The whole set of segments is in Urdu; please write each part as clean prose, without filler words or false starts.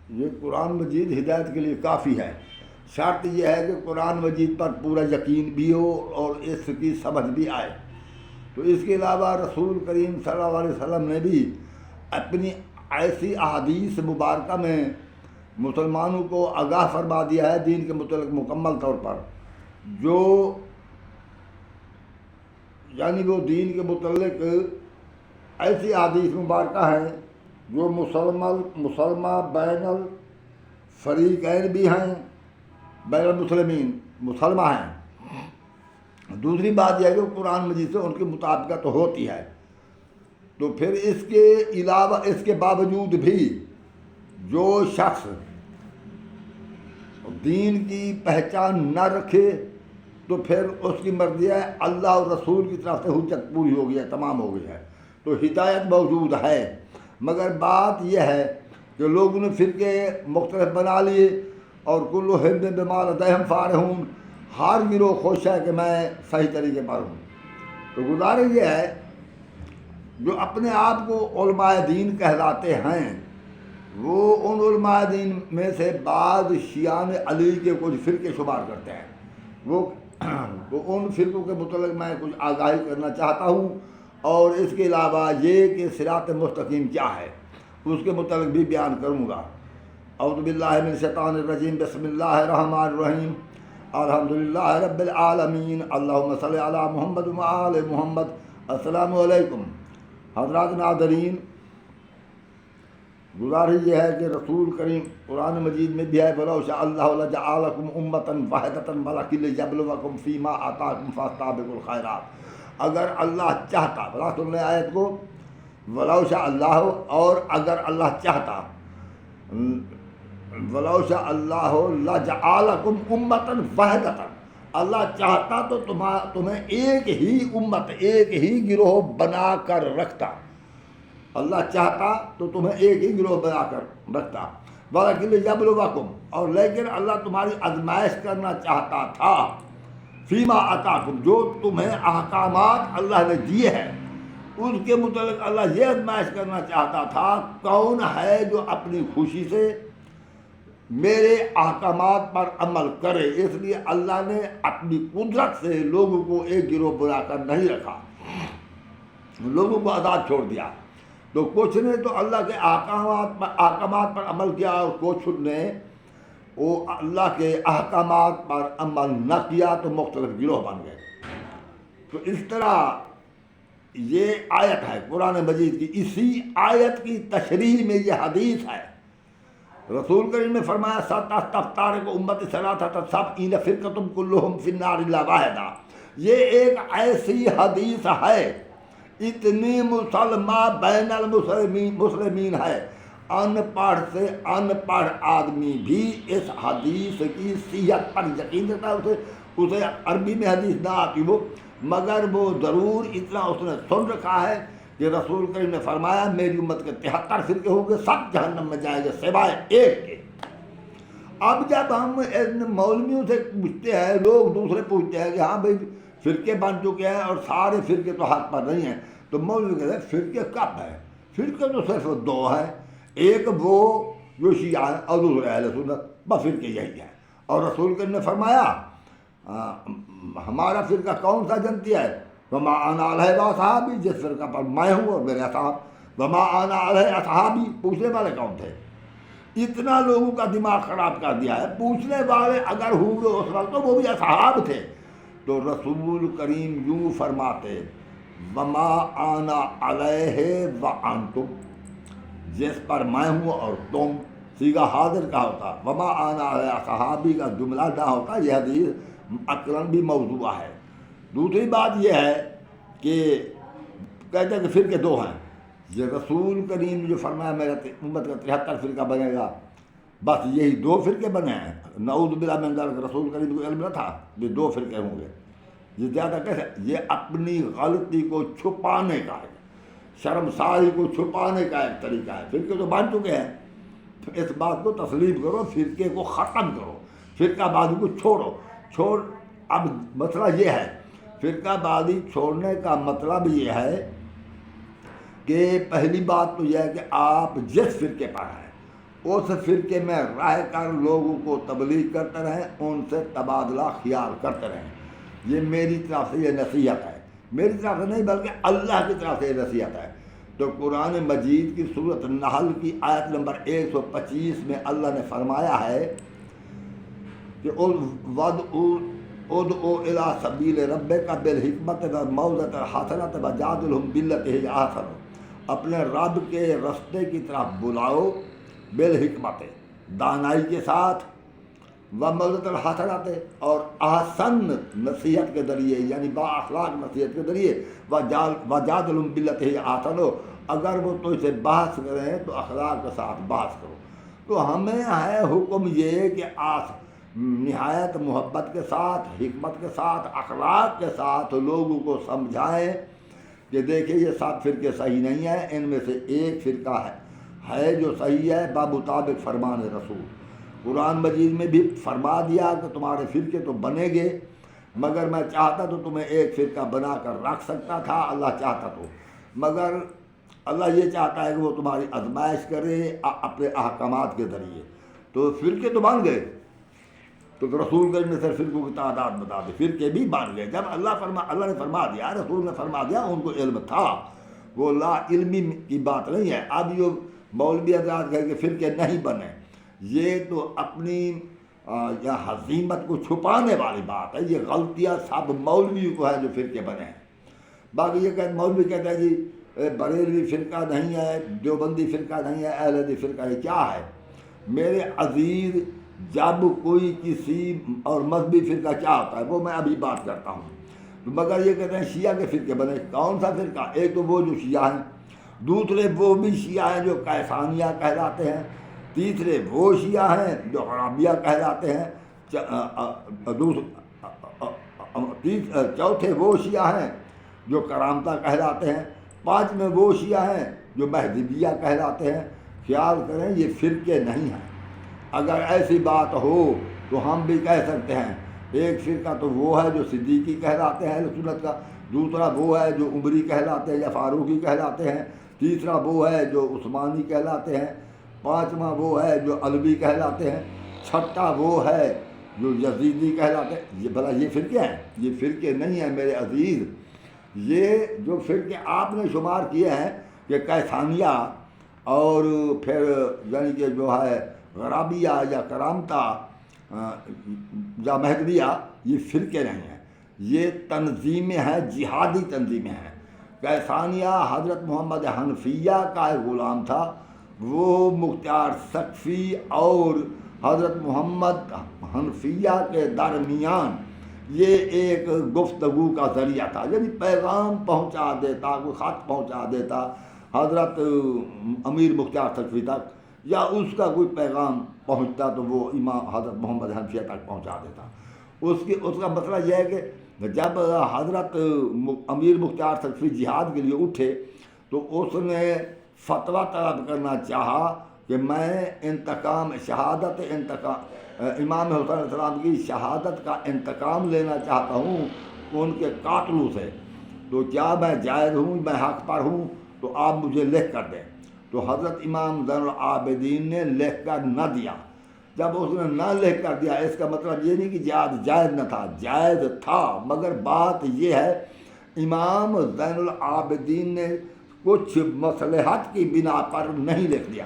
یہ قرآن مجید ہدایت کے لیے کافی ہے، شرط یہ ہے کہ قرآن مجید پر پورا یقین بھی ہو اور اس کی سمجھ بھی آئے۔ تو اس کے علاوہ رسول کریم صلی اللہ علیہ وسلم نے بھی اپنی ایسی احادیث مبارکہ میں مسلمانوں کو آگاہ فرما دیا ہے دین کے متعلق مکمل طور پر، جو یعنی وہ دین کے متعلق ایسی احادیث مبارکہ ہیں جو مسلمہ بین الفریقین بھی ہیں، بین المسلمین مسلمہ ہیں۔ دوسری بات یہ ہے کہ قرآن مجید سے ان کی مطابقت ہوتی ہے۔ تو پھر اس کے علاوہ اس کے باوجود بھی جو شخص دین کی پہچان نہ رکھے تو پھر اس کی مرضی ہے، اللہ اور رسول کی طرف سے حجت پوری ہو گئی ہے، تمام ہو گئی ہے، تو ہدایت موجود ہے۔ مگر بات یہ ہے کہ لوگوں نے فرقے مختلف بنا لیے اور کل حزب بما لدیہم فرحون، ہر گروہ خوش ہے کہ میں صحیح طریقے پر ہوں۔ تو گزارش یہ ہے جو اپنے آپ کو علماء دین کہلاتے ہیں، وہ ان علماء دین میں سے بعض شیعان علی کے کچھ فرقے شمار کرتے ہیں۔ وہ ان فرقوں کے متعلق میں کچھ آگاہی کرنا چاہتا ہوں، اور اس کے علاوہ یہ کہ صراط مستقیم کیا ہے اس کے متعلق بھی بیان کروں گا۔ اعوذ باللہ من الشیطان الرجیم، بسم اللہ الرحمن الرحیم، الحمدللہ رب العالمین، اللہم صلی علی محمد و آل محمد۔ السلام علیکم حضرات ناظرین، گزارش یہ ہے کہ رسول کریم قرآن مجید میں بھی ہے وَلَوْ شَاءَ اللَّهُ لَجَعَلَكُمْ أُمَّةً وَاحِدَةً وَلَكِنْ لِيَبْلُوَكُمْ فِي مَا آتَاكُمْ فَاسْتَبِقُوا الْخَيْرَاتِ۔ اگر اللہ چاہتا، بلا سن لیں آیت کو، وَلَوْ شَاءَ اللَّهُ، اور اگر اللہ چاہتا، وَلَوْ شَاءَ اللَّهُ لَجَعَلَكُمْ أُمَّةً وَاحِدَةً، اللہ چاہتا تو تمہیں ایک ہی امت، ایک ہی گروہ بنا کر رکھتا۔ اللہ چاہتا تو تمہیں ایک ہی گروہ بنا کر رکھتا، وَلَكِنْ لِيَبْلُوَكُمْ، اور لیکن اللہ تمہاری آزمائش کرنا چاہتا تھا، فیما آتاکم، جو تمہیں احکامات اللہ نے دیے ہیں اس کے متعلق اللہ یہ آزمائش کرنا چاہتا تھا، کون ہے جو اپنی خوشی سے میرے احکامات پر عمل کرے۔ اس لیے اللہ نے اپنی قدرت سے لوگوں کو ایک گروہ بنا کر نہیں رکھا، لوگوں کو آزاد چھوڑ دیا۔ تو کچھ نے تو اللہ کے احکامات پر عمل کیا، اور کچھ نے وہ اللہ کے احکامات پر عمل نہ کیا، تو مختلف گروہ بن گئے۔ تو اس طرح یہ آیت ہے قرآن مجید کی، اسی آیت کی تشریح میں یہ حدیث ہے۔ رسول کریم نے فرمایا سَتَفْتَرِقُ أُمَّتِي ثَلَاثَةً سَبْعِينَ فِرْقَةً كُلُّهُمْ فِي النَّارِ إِلَّا وَاحِدَةً۔ یہ ایک ایسی حدیث ہے، اتنی مسلمہ بین المسلمین ہے، ان پڑھ سے ان پڑھ آدمی بھی اس حدیث کی صحت پر یقین رکھتا ہے۔ اسے عربی میں حدیث نہ آتی ہو، مگر وہ ضرور اتنا اس نے سن رکھا ہے کہ رسول کریم نے فرمایا میری امت کے 73 فرقے ہوں گے، سب جہنم میں جائیں گے سوائے ایک کے۔ اب جب ہم ان مولویوں سے پوچھتے ہیں، لوگ دوسرے پوچھتے ہیں کہ ہاں بھائی فرقے بن چکے ہیں اور سارے فرقے تو حق پر نہیں ہیں، تو مولوی کہتے ہیں فرقے کب ہیں؟ فرقے تو صرف دو ہیں، ایک وہ جو شیعہ ہیں اور دوسرے اہل سنت، بس فرقے یہی ہیں۔ اور رسول کریم نے فرمایا ہمارا فرقہ کون سا جنتی ہے؟ وما انا علیہ اصحابی، جس فرقہ پر میں ہوں اور میرے اصحاب۔ وما انا علیہ اصحابی، پوچھنے والے کون تھے؟ اتنا لوگوں کا دماغ خراب کر دیا ہے۔ پوچھنے والے اگر ہوں گے اس وقت تو وہ بھی اصحاب تھے۔ تو رسول کریم یوں فرماتے وما انا علیہ وانتم، جس پر میں ہوں اور تم، صیغہ حاضر کا ہوتا، وما انا علیہ اصحابی کا جملہ نہ ہوتا، یہ حدیث عقلاً بھی موضوع ہے۔ دوسری بات یہ ہے کہ کہتے ہیں کہ فرقے دو ہیں، یہ رسول کریم نے جو فرمایا میرا امت کا 73 فرقہ بنے گا، بس یہی دو فرقے بنے ہیں۔ نعوذ باللہ من ذالک، رسول کریم کو علم نہ تھا یہ دو فرقے ہوں گے۔ یہ زیادہ کیسے؟ یہ اپنی غلطی کو چھپانے کا ہے، شرمساری کو چھپانے کا ایک طریقہ ہے۔ فرقے تو بن چکے ہیں، اس بات کو تسلیم کرو، فرقے کو ختم کرو، فرقہ بازی کو چھوڑو۔ اب مسئلہ یہ ہے، فرقہ بازی چھوڑنے کا مطلب یہ ہے کہ پہلی بات تو یہ ہے کہ آپ جس فرقے پر ہیں اس فرقے میں رہ کر لوگوں کو تبلیغ کرتے رہیں، ان سے تبادلہ خیال کرتے رہیں۔ یہ میری طرف سے یہ نصیحت ہے، میری طرف سے نہیں بلکہ اللہ کی طرف سے یہ نصیحت ہے۔ تو قرآن مجید کی سورۃ النحل کی آیت نمبر 125 میں اللہ نے فرمایا ہے کہ ادعو الی سبیل ربک بالحکمت والموعظۃ الحسنۃ وجادلھم باللتی ہی احسن، اپنے رب کے رستے کی طرف بلاؤ بالحکمت، دانائی کے ساتھ، والموعظۃ الحسنۃ، اور احسن نصیحت کے ذریعے، یعنی با اخلاق نصیحت کے ذریعے، وجادلھم باللتی ہی احسن، اگر وہ تو اسے بحث کریں تو اخلاق کے ساتھ بحث کرو۔ تو ہمیں ہے حکم یہ کہ نہایت محبت کے ساتھ، حکمت کے ساتھ، اخلاق کے ساتھ لوگوں کو سمجھائیں کہ دیکھیں یہ سات فرقے صحیح نہیں ہیں، ان میں سے ایک فرقہ ہے جو صحیح ہے بمطابق فرمان رسول۔ قرآن مجید میں بھی فرما دیا کہ تمہارے فرقے تو بنے گے، مگر میں چاہتا تو تمہیں ایک فرقہ بنا کر رکھ سکتا تھا، اللہ چاہتا تو، مگر اللہ یہ چاہتا ہے کہ وہ تمہاری آزمائش کرے اپنے احکامات کے ذریعے۔ تو فرقے تو بن گئے، تو رسول گنج میں صرف فرقوں کی تعداد بتا دی، فرقے بھی بن گئے۔ جب اللہ نے فرما دیا، رسول نے فرما دیا، ان کو علم تھا، وہ لا علمی کی بات نہیں ہے۔ اب جو مولوی حضرات کہے کہ فرقے نہیں بنے، یہ تو اپنی حزیمت کو چھپانے والی بات ہے۔ یہ غلطیاں سب مولوی کو ہے جو فرقے بنے ہیں۔ باقی یہ مولوی کہتا ہے جی بریلوی فرقہ نہیں ہے، دیوبندی فرقہ نہیں ہے، اہل حدیث فرقہ ہے، کیا ہے؟ میرے عزیز، جب کوئی کسی اور مذہبی فرقہ کیا ہوتا ہے وہ میں ابھی بات کرتا ہوں، مگر یہ کہتے ہیں شیعہ کے فرقے بنے۔ کون سا فرقہ؟ ایک تو وہ جو شیعہ ہیں، دوسرے وہ بھی شیعہ ہیں جو کیسانیہ کہلاتے ہیں، تیسرے وہ شیعہ ہیں جو غرابیہ کہلاتے ہیں، چوتھے وہ شیعہ ہیں جو کرامتہ کہلاتے ہیں، پانچویں وہ شیعہ ہیں جو مہدویہ کہلاتے ہیں۔ خیال کریں یہ فرقے نہیں ہیں۔ اگر ایسی بات ہو تو ہم بھی کہہ سکتے ہیں ایک فرقہ تو وہ ہے جو صدیقی کہلاتے ہیں اہل سنت کا، دوسرا وہ ہے جو عمری کہلاتے ہیں یا فاروقی کہلاتے ہیں، تیسرا وہ ہے جو عثمانی کہلاتے ہیں، پانچواں وہ ہے جو علوی کہلاتے ہیں، چھٹا وہ ہے جو یزیدی کہلاتے ہیں۔ یہ بھلا یہ فرقے ہیں؟ یہ فرقے نہیں ہیں میرے عزیز۔ یہ جو فرقے آپ نے شمار کیے ہیں کہ کیسانیہ اور پھر یعنی کہ جو ہے غرابیہ یا کرامتہ یا مہدویہ، یہ فرقے نہیں ہیں، یہ تنظیمیں ہیں، جہادی تنظیمیں ہیں۔ کیسانیہ حضرت محمد حنفیہ کا ایک غلام تھا، وہ مختار سقفی اور حضرت محمد حنفیہ کے درمیان یہ ایک گفتگو کا ذریعہ تھا، یعنی پیغام پہنچا دیتا، کوئی خط پہنچا دیتا حضرت امیر مختار سقفی تک، یا اس کا کوئی پیغام پہنچتا تو وہ امام حضرت محمد حنفیہ تک پہنچا دیتا۔ اس کا مسئلہ یہ ہے کہ جب حضرت امیر مختار سقفی جہاد کے لیے اٹھے تو اس نے فتویٰ طلب کرنا چاہا کہ میں امام حسین علیہ السلام کی شہادت کا انتقام لینا چاہتا ہوں ان کے قاتلوں سے، تو کیا میں جائز ہوں، میں حق پر ہوں؟ تو آپ مجھے لکھ کر دیں۔ تو حضرت امام زین العابدین نے لکھ کر نہ دیا۔ جب اس نے نہ لکھ کر دیا، اس کا مطلب یہ نہیں کہ جہاد جائز نہ تھا، جائز تھا، مگر بات یہ ہے امام زین العابدین نے کچھ مصلحت کی بنا پر نہیں لکھ دیا،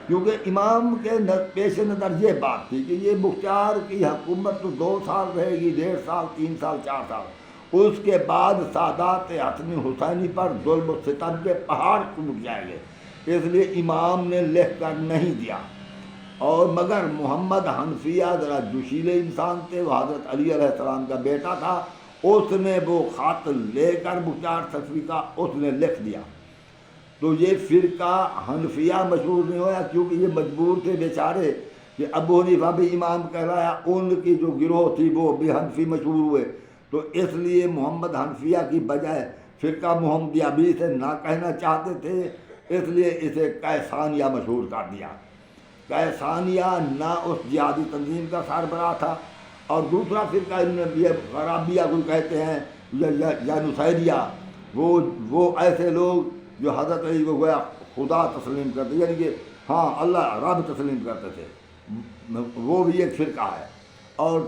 کیونکہ امام کے پیش نظر یہ بات تھی کہ یہ مختار کی حکومت تو 2 سال رہے گی، 1.5 سال، 3 سال، 4 سال، اس کے بعد سادات حسنی حسینی پر ظلم و ستم کے پہاڑ ٹوٹ جائیں گے، اس لیے امام نے لکھ کر نہیں دیا۔ اور مگر محمد حنفیہ ذرا جوشیلے انسان تھے، وہ حضرت علی علیہ السلام کا بیٹا تھا، اس نے وہ خط لے کر مختار سقفی کا اس نے لکھ دیا۔ تو یہ فرقہ حنفیہ مشہور نہیں ہوا کیونکہ یہ مجبور تھے بیچارے کہ ابو حنیفہ بھی امام کہلایا، ان کی جو گروہ تھی وہ بھی حنفی مشہور ہوئے، تو اس لیے محمد حنفیہ کی بجائے فرقہ محمدیہ بھی اسے نہ کہنا چاہتے تھے، اس لیے اسے کیسانیہ مشہور کر دیا۔ کیسانیہ نہ اس جہادی تنظیم کا سربراہ تھا، اور دوسرا فرقہ یہ غرابیہ کو کہتے ہیں یا نصیریہ، وہ ایسے لوگ جو حضرت علی کو گویا خدا تسلیم کرتے، یعنی کہ ہاں اللہ رب تسلیم کرتے تھے، وہ بھی ایک فرقہ ہے۔ اور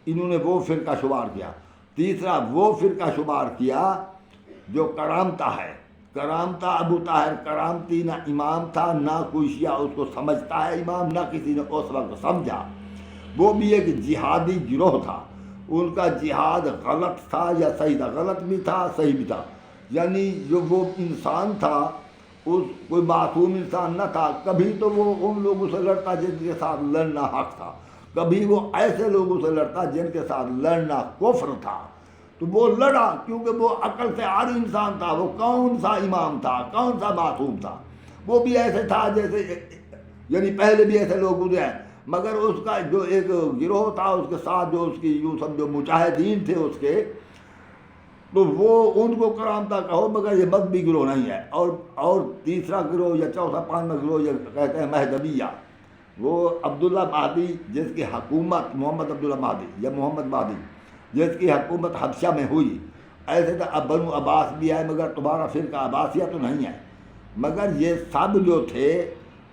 انہوں نے وہ فرقہ شمار کیا۔ تیسرا وہ فرقہ شمار کیا جو کرامتا ہے۔ کرامتا ابو طاہر کرامتی نہ امام تھا، نہ کوئی شیعہ اس کو سمجھتا ہے امام، نہ کسی نے اس وقت سمجھا۔ وہ بھی ایک جہادی گروہ تھا۔ ان کا جہاد غلط تھا یا صحیح تھا؟ غلط بھی تھا، صحیح بھی تھا۔ یعنی جو وہ انسان تھا، کوئی معصوم انسان نہ تھا۔ کبھی تو وہ ان لوگوں سے لڑتا جن کے ساتھ لڑنا حق تھا، کبھی وہ ایسے لوگوں سے لڑتا جن کے ساتھ لڑنا کفر تھا۔ تو وہ لڑا کیونکہ وہ عقل سے عاری انسان تھا۔ وہ کون سا امام تھا، کون سا معصوم تھا؟ وہ بھی ایسے تھا جیسے، یعنی پہلے بھی ایسے لوگ گزرے ہیں، مگر اس کا جو ایک گروہ تھا اس کے ساتھ جو اس کی یوں سمجھو مجاہدین تھے اس کے، تو وہ ان کو کرامتا کہو مگر یہ مذہبی گروہ نہیں ہے۔ اور تیسرا گروہ یا چوتھا پانچواں گروہ یہ کہتے ہیں مہدویہ۔ وہ عبداللہ مہدی جس کی حکومت، محمد عبداللہ مہدی یا محمد مہدی جس کی حکومت حبشہ میں ہوئی، ایسے تو اب بنو عباس بھی ہے مگر تمہارا فرقہ عباسیہ تو نہیں ہے۔ مگر یہ سب جو تھے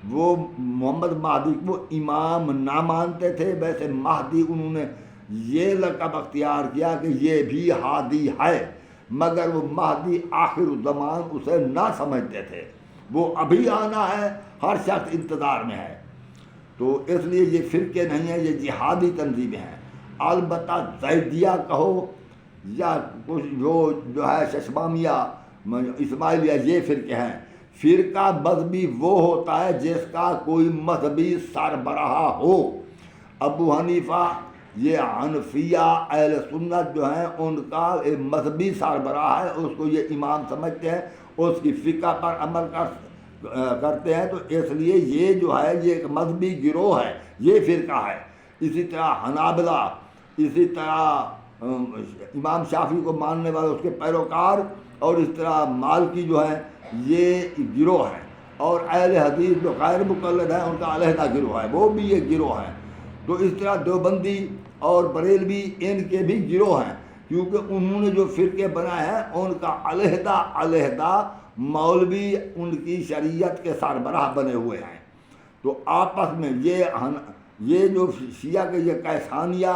وہ محمد مہدی کو امام نہ مانتے تھے۔ ویسے مہدی انہوں نے یہ لقب اختیار کیا کہ یہ بھی ہادی ہے، مگر وہ مہدی آخر الزمان اسے نہ سمجھتے تھے۔ وہ ابھی آنا ہے، ہر شخص انتظار میں ہے۔ تو اس لیے یہ فرقے نہیں ہیں، یہ جہادی تنظیمیں ہیں۔ البتہ زیدیہ کہو یا کچھ جو ہے ششمامیہ، اسماعیلیہ، یہ فرقے ہیں۔ فرقہ مذہبی وہ ہوتا ہے جس کا کوئی مذہبی سربراہ ہو۔ ابو حنیفہ، یہ حنفیہ اہل سنت جو ہیں ان کا ایک مذہبی سربراہ ہے، اس کو یہ امام سمجھتے ہیں، اس کی فقہ پر عمل کرتے ہیں۔ تو اس لیے یہ جو ہے یہ ایک مذہبی گروہ ہے، یہ فرقہ ہے۔ اسی طرح حنابلہ، اسی طرح امام شافعی کو ماننے والے اس کے پیروکار، اور اس طرح مالکی جو ہیں یہ گروہ ہیں۔ اور اہل حدیث جو غیر مقلد ہیں ان کا علیحدہ گروہ ہے، وہ بھی ایک گروہ ہیں۔ تو اس طرح دیوبندی اور بریلوی ان کے بھی گروہ ہیں، کیونکہ انہوں نے جو فرقے بنائے ہیں ان کا علیحدہ علیحدہ مولوی ان کی شریعت کے سربراہ بنے ہوئے ہیں۔ تو آپس میں یہ جو شیعہ کے یہ کیسانیہ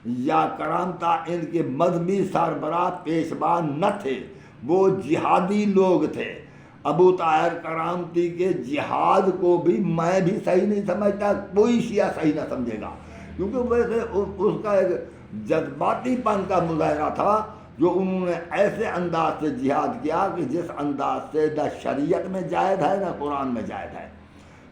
یا کرامتا، ان کے مذہبی سربراہ پیشوا نہ تھے، وہ جہادی لوگ تھے۔ ابو طاہر کرامتی کے جہاد کو بھی میں بھی صحیح نہیں سمجھتا، کوئی شیعہ صحیح نہ سمجھے گا، کیونکہ ویسے اس کا ایک جذباتی پن کا مظاہرہ تھا جو انہوں نے ایسے انداز سے جہاد کیا کہ جس انداز سے نہ شریعت میں جائز ہے نہ قرآن میں جائز ہے۔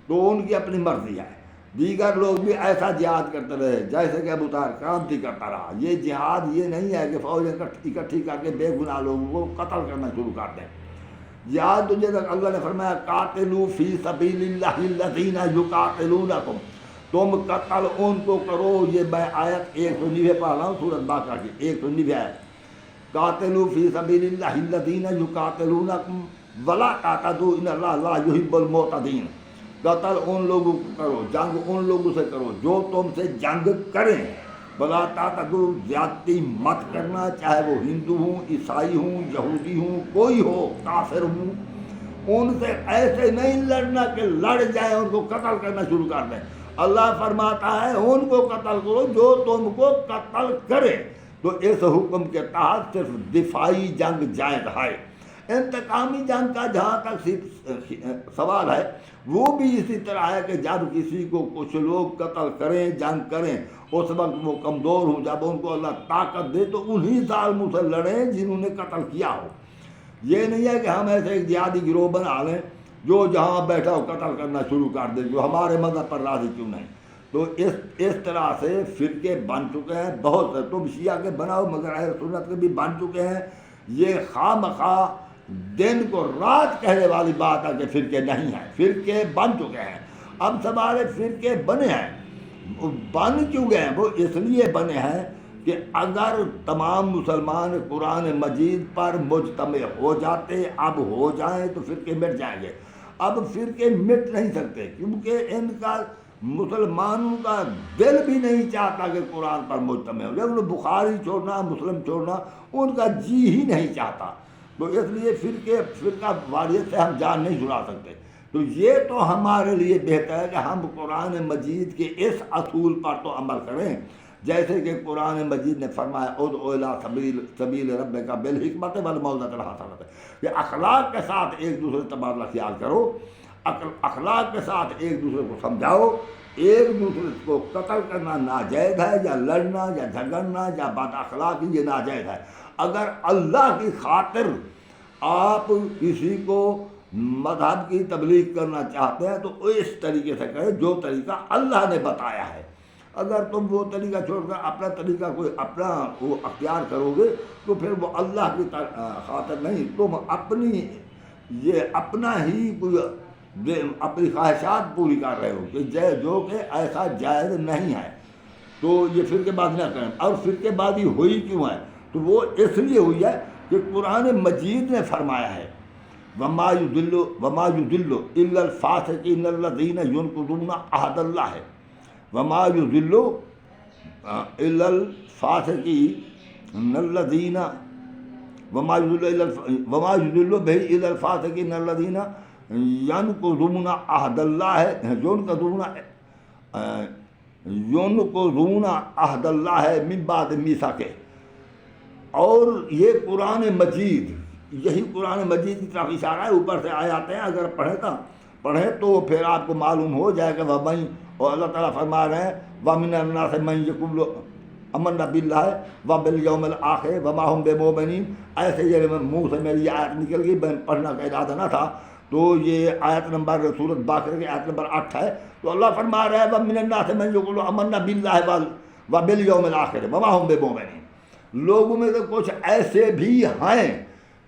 تو ان کی اپنی مرضی ہے۔ دیگر لوگ بھی ایسا جہاد کرتے رہے جیسے کہ ابو طاہر کرامتی کرتا رہا۔ یہ جہاد یہ نہیں ہے کہ فوجیں اکٹھی کر کے بے گناہ لوگوں کو قتل کرنا شروع کر دیں۔ جہاد تو جیسا اللہ نے فرمایا قاتلوا فی سبیل اللہ الذین یقاتلونکم، تم قتل ان کو کرو۔ یہ میں آیت 190 پڑھ رہا ہوں سورۃ بقرہ کی 190 آیت۔ قاتلوا فی سبیل اللہ الذین یقاتلونکم ولا تعتدوا ان اللہ لا یحب المعتدین۔ قتل ان لوگوں کو کرو، جنگ ان لوگوں سے کرو جو تم سے جنگ کریں۔ بلا تعتدوا، زیادتی مت کرنا، چاہے وہ ہندو ہوں، عیسائی ہوں، یہودی ہوں، کوئی ہو، کافر ہوں، ان سے ایسے نہیں لڑنا کہ لڑ جائیں ان کو قتل کرنا شروع کر دیں۔ اللہ فرماتا ہے ان کو قتل کرو جو تم کو قتل کرے۔ تو اس حکم کے تحت صرف دفاعی جنگ جائز ہے۔ انتقامی جنگ کا جہاں تک سوال ہے وہ بھی اسی طرح ہے کہ جب کسی کو کچھ لوگ قتل کریں، جنگ کریں، اس وقت وہ کمزور ہوں، جب ان کو اللہ طاقت دے تو انہی ظالموں سے لڑیں جنہوں نے قتل کیا ہو۔ یہ نہیں ہے کہ ہم ایسے ایک جہادی گروہ بنا لیں جو جہاں بیٹھا ہو قتل کرنا شروع کر دیں، جو ہمارے مذہب پر راضی کیوں نہیں۔ تو اس طرح سے فرقے بن چکے ہیں بہت سے۔ تم شیعہ کے بناؤ مگر اہل سنت کے بھی بن چکے ہیں۔ یہ خواہ مخواہ دن کو رات کہنے والی بات ہے کہ فرقے نہیں ہیں، فرقے بن چکے ہیں۔ اب سوال فرقے بنے ہیں، بن کیوں گئے ہیں؟ وہ اس لیے بنے ہیں کہ اگر تمام مسلمان قرآن مجید پر مجتمع ہو جاتے، اب ہو جائیں تو فرقے مٹ جائیں گے۔ اب فرقے مٹ نہیں سکتے کیونکہ ان کا مسلمانوں کا دل بھی نہیں چاہتا کہ قرآن پر مجتمع ہو جائے۔ انہیں بخاری چھوڑنا، مسلم چھوڑنا ان کا جی ہی نہیں چاہتا۔ تو اس لیے فرقہ واریت سے ہم جان نہیں چھڑا سکتے۔ تو یہ تو ہمارے لیے بہتر ہے کہ ہم قرآن مجید کے اس اصول پر تو عمل کریں، جیسے کہ قرآن مجید نے فرمایا ادعو الی سبیل ربک بالحکمت والموعظۃ الحسنۃ، کہ اخلاق کے ساتھ ایک دوسرے سے تبادلہ خیال کرو، اخلاق کے ساتھ ایک دوسرے کو سمجھاؤ، ایک دوسرے کو قتل کرنا ناجائز ہے، یا لڑنا یا جھگڑنا یا بد اخلاقی یہ ناجائز ہے۔ اگر اللہ کی خاطر آپ کسی کو مذہب کی تبلیغ کرنا چاہتے ہیں تو اس طریقے سے کریں جو طریقہ اللہ نے بتایا ہے۔ اگر تم وہ طریقہ چھوڑ کر اپنا طریقہ کوئی اپنا وہ اختیار کرو گے تو پھر وہ اللہ کی خاطر نہیں، تم اپنی یہ اپنا ہی کوئی اپنی خواہشات پوری کر رہے ہو، کہ جو کہ ایسا جائز نہیں ہے۔ تو یہ فرقے بازی نہ کریں۔ اور فرقے بازی ہوئی کیوں ہے؟ تو وہ اس لیے ہوئی ہے کہ قرآن مجید نے فرمایا ہے وما یضل الا الفاسقین الذین ینقضون عہد اللہ ہے، وما یضل الا الفاسقین الذین وما یضل به الا الفاسقین الذین ینقضون عہد اللہ ہے، ینقضون عہد اللہ ہے من بعد میثاقہ۔ اور یہ قرآن مجید، یہی قرآن مجید کی طرف اشارہ ہے، اوپر سے آیات ہیں، اگر پڑھیں تو پھر آپ کو معلوم ہو جائے گا۔ اور اللہ تعالیٰ فرما رہے ہیں وَمِنَ النَّاسِ مَن يَقُولُ آمَنَّا بِاللَّهِ وَبِالْيَوْمِ الْآخِرِ وَمَا هُم بِمُؤْمِنِينَ۔ ایسے یہ منہ سے میری آیت نکل گئی، میں پڑھنا کا ارادہ نہ تھا، تو یہ آیت نمبر سورۃ باقرہ کی آیت نمبر 8 ہے۔ تو اللہ فرما رہا ہے وَمِنَ النَّاسِ مَن يَقُولُ آمَنَّا بِاللَّهِ وَبِالْيَوْمِ الْآخِرِ وَمَا هُم بِمُؤْمِنِينَ۔ لوگوں میں سے کچھ ایسے بھی ہیں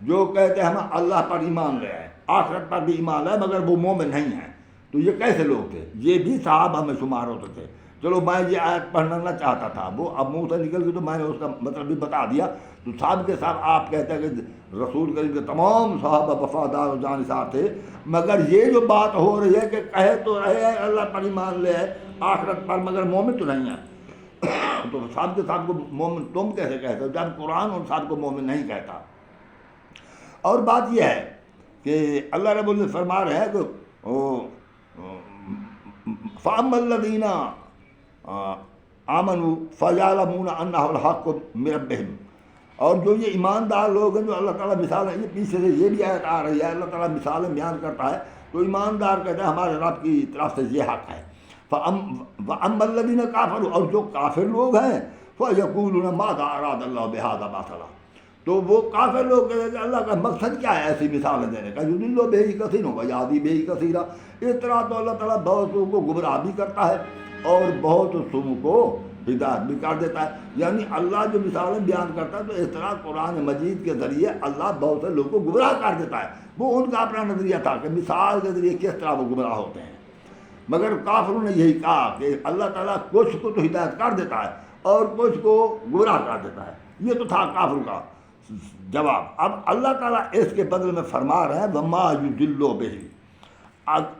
جو کہتے ہیں ہم اللہ پر ایمان لے آئے، آخرت پر بھی ایمان لائے، مگر وہ مومن نہیں ہیں۔ تو یہ کیسے لوگ تھے؟ یہ بھی صحابہ میں شمار ہوتے تھے۔ چلو میں یہ آیت پڑھنا نہ چاہتا تھا، وہ اب منہ سے نکل گئی تو میں نے اس کا مطلب بھی بتا دیا۔ تو صاحب کے ساتھ آپ کہتے ہیں کہ رسول کریم کے تمام صحابہ وفادار و جانثار تھے، مگر یہ جو بات ہو رہی ہے کہ کہہ تو رہے ہیں اللہ پر ایمان لے آئے آخرت پر، مگر مومن تو نہیں ہے۔ تو صاحب کے صاحب کو مومن تم کیسے کہتے ہو جب قرآن ان صاحب کو مومن نہیں کہتا؟ اور بات یہ ہے کہ اللہ رب العزت فرما رہے ہیں کہ فَأَمَّا الَّذِينَ آمَنُوا فَيَعْلَمُونَ أَنَّهُ الْحَقُّ مِن رَبِّهِمْ۔ اور جو یہ ایماندار لوگ ہیں، جو اللہ تعالیٰ مثالیں، یہ پیچھے سے یہ بھی آیت آ رہی ہے، اللہ تعالیٰ مثالیں بیان کرتا ہے، تو ایماندار کہتے ہیں ہمارے رب کی طرف سے یہ حق ہے۔ وَأَمَّا الَّذِينَ كَفَرُوا، اور جو کافر لوگ ہیں، فَيَقُولُونَ مَاذَا أَرَادَ اللَّهُ بِهَذَا مَثَلًا، تو وہ کافر لوگ کہتے ہیں کہ اللہ کا مقصد کیا ہے ایسی مثالیں دینے کا؟ یضل بہ کثیرا ویہدی بہ کثیرا۔ اس طرح تو اللہ تعالیٰ بہت لوگوں کو گمراہ بھی کرتا ہے اور بہت لوگوں کو ہدایت بھی کر دیتا ہے۔ یعنی اللہ جو مثالیں بیان کرتا ہے تو اس طرح قرآن مجید کے ذریعے اللہ بہت سے لوگوں کو گمراہ کر دیتا ہے۔ وہ ان کا اپنا نظریہ تھا کہ مثال کے ذریعے کس طرح وہ گمراہ ہوتے ہیں، مگر کافروں نے یہی کہا کہ اللہ تعالیٰ کچھ کو تو ہدایت کر دیتا ہے اور کچھ کو گمراہ کر دیتا ہے۔ یہ تو تھا کافروں کا جواب۔ اب اللہ تعالیٰ اس کے بدل میں فرما رہے ہیں وما یضل بہ،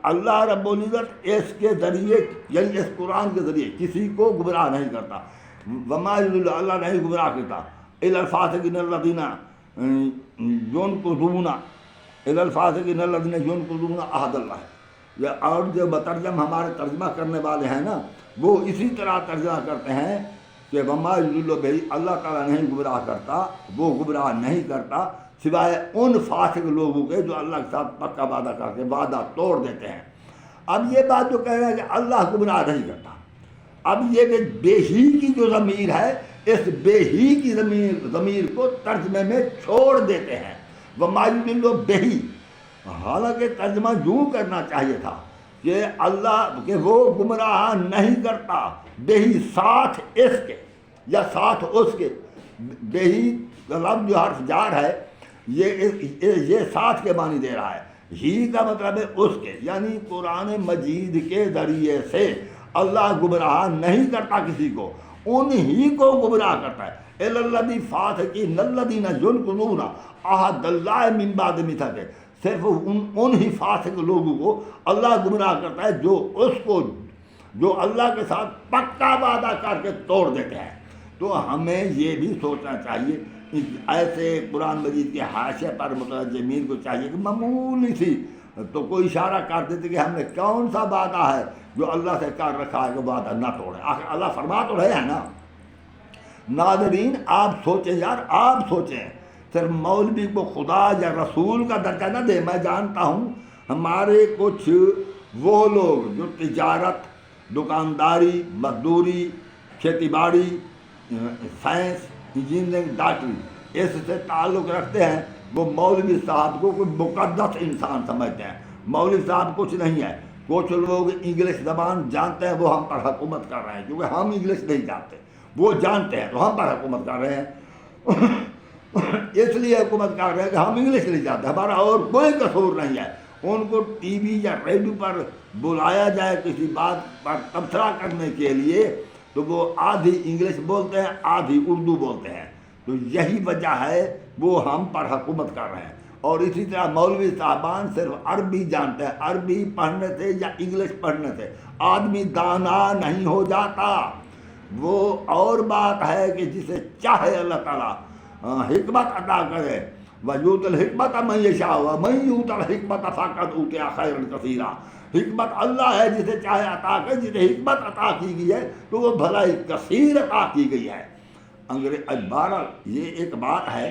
اللہ رب العزت اس کے ذریعے، یعنی اس قرآن کے ذریعے کسی کو گمراہ نہیں کرتا۔ وما یضل، اللہ نہیں گمراہ کرتا، الا الفاسقین الذین ینقضون عہد اللہ۔ اور جو مترجم ہمارے ترجمہ کرنے والے ہیں نا، وہ اسی طرح ترجمہ کرتے ہیں کہ وما یضل بہ، اللہ تعالیٰ نہیں گمراہ کرتا، وہ گمراہ نہیں کرتا سوائے ان فاسق لوگوں کے جو اللہ کے ساتھ پکا وعدہ کر کے وعدہ توڑ دیتے ہیں۔ اب یہ بات جو کہہ رہے ہیں کہ اللہ گمراہ نہیں کرتا، اب یہ کہ بے ہی کی جو ضمیر ہے، اس بے ہی کی ضمیر کو ترجمے میں چھوڑ دیتے ہیں وما یضل بہ۔ حالانکہ ترجمہ یوں کرنا چاہیے تھا کہ اللہ کہ وہ گمراہ نہیں کرتا، بہی ساتھ اس کے یا ساتھ اس کے۔ بہی لفظ جو حرف جار ہے یہ ساتھ کے معنی دے رہا ہے، ہی کا مطلب ہے اس کے، یعنی قرآن مجید کے ذریعے سے اللہ گمراہ نہیں کرتا کسی کو، ان ہی کو گمراہ کرتا ہے۔ الا الذین فاسقین الذین ینقضون عہد اللہ من بعد میثاقہ، صرف ان ہی فاسق لوگوں کو اللہ گمراہ کرتا ہے جو اللہ کے ساتھ پکا وعدہ کر کے توڑ دیتے ہیں۔ تو ہمیں یہ بھی سوچنا چاہیے، ایسے قرآن مجید کے حاشیے پر مترجمین کو چاہیے کہ معمولی سی تو کوئی اشارہ کر دیتے کہ ہم نے کون سا وعدہ ہے جو اللہ سے کر رکھا ہے کہ وعدہ نہ توڑیں. آخر اللہ فرما تو رہے ہیں نا. ناظرین آپ سوچیں یار، آپ سوچیں، صرف مولوی کو خدا یا رسول کا درجہ نہ دے. میں جانتا ہوں ہمارے کچھ وہ لوگ جو تجارت، دکانداری، مزدوری، کھیتی باڑی، سائنس، انجینئرنگ، ڈاکٹری اس سے تعلق رکھتے ہیں، وہ مولوی صاحب کو کوئی مقدس انسان سمجھتے ہیں. مولوی صاحب کچھ نہیں ہے. کچھ لوگ انگلش زبان جانتے ہیں، وہ ہم پر حکومت کر رہے ہیں کیونکہ ہم انگلش نہیں جانتے. وہ جانتے ہیں تو ہم پر حکومت کر رہے ہیں. اس لیے حکومت کر رہے ہیں کہ ہم انگلش نہیں جانتے. ہمارا اور کوئی قصور نہیں ہے. ان کو ٹی وی یا ریڈیو پر بلایا جائے کسی بات پر تبصرہ کرنے کے لیے تو وہ آدھی انگلش بولتے ہیں، آدھی اردو بولتے ہیں. تو یہی وجہ ہے وہ ہم پر حکومت کر رہے ہیں. اور اسی طرح مولوی صاحبان صرف عربی جانتے ہیں. عربی پڑھنے سے یا انگلش پڑھنے سے آدمی دانا نہیں ہو جاتا. وہ اور بات ہے کہ جسے چاہے اللہ تعالیٰ حکمت عطا کرے. وَيُؤْتِ الْحِكْمَةَ مَن يَشَاءُ وَمَن يُؤْتَ الْحِكْمَةَ فَقَدْ أُوتِیَ خَيْرًا كَثِیرًا. حکمت اللہ ہے جسے چاہے عطا کرے. جسے حکمت عطا کی گئی ہے تو وہ بھلائی کثیر عطا کی گئی ہے. بہرحال یہ ایک بات ہے،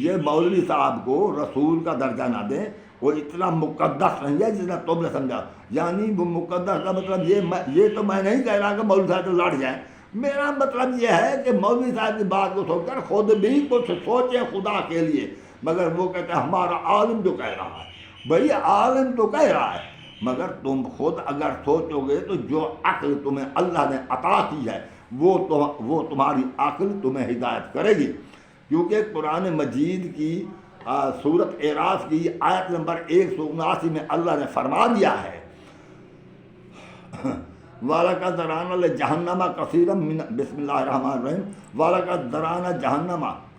یہ مولوی صاحب کو رسول کا درجہ نہ دیں. وہ اتنا مقدس نہیں ہے جتنا تم نے سمجھا. یعنی وہ مقدس کا مطلب یہ تو میں نہیں کہہ رہا کہ مولوی صاحب لڑ جائیں. میرا مطلب یہ ہے کہ مولوی صاحب کی بات کو سوچ کر خود بھی کچھ سوچیں خدا کے لیے. مگر وہ کہتے ہیں ہمارا عالم جو کہہ رہا ہے. بھئی عالم تو کہہ رہا ہے، مگر تم خود اگر سوچو گے تو جو عقل تمہیں اللہ نے عطا کی ہے وہ تمہاری عقل تمہیں ہدایت کرے گی. کیونکہ قرآن مجید کی سورت اعراف کی آیت نمبر 179 میں اللہ نے فرما دیا ہے وَلَقَدْ ذَرَأْنَا لِجَهَنَّمَ كَثِيرًا مِنَ بسم اللہ الرحمن الرحیم وَلَقَدْ ذَرَأْنَا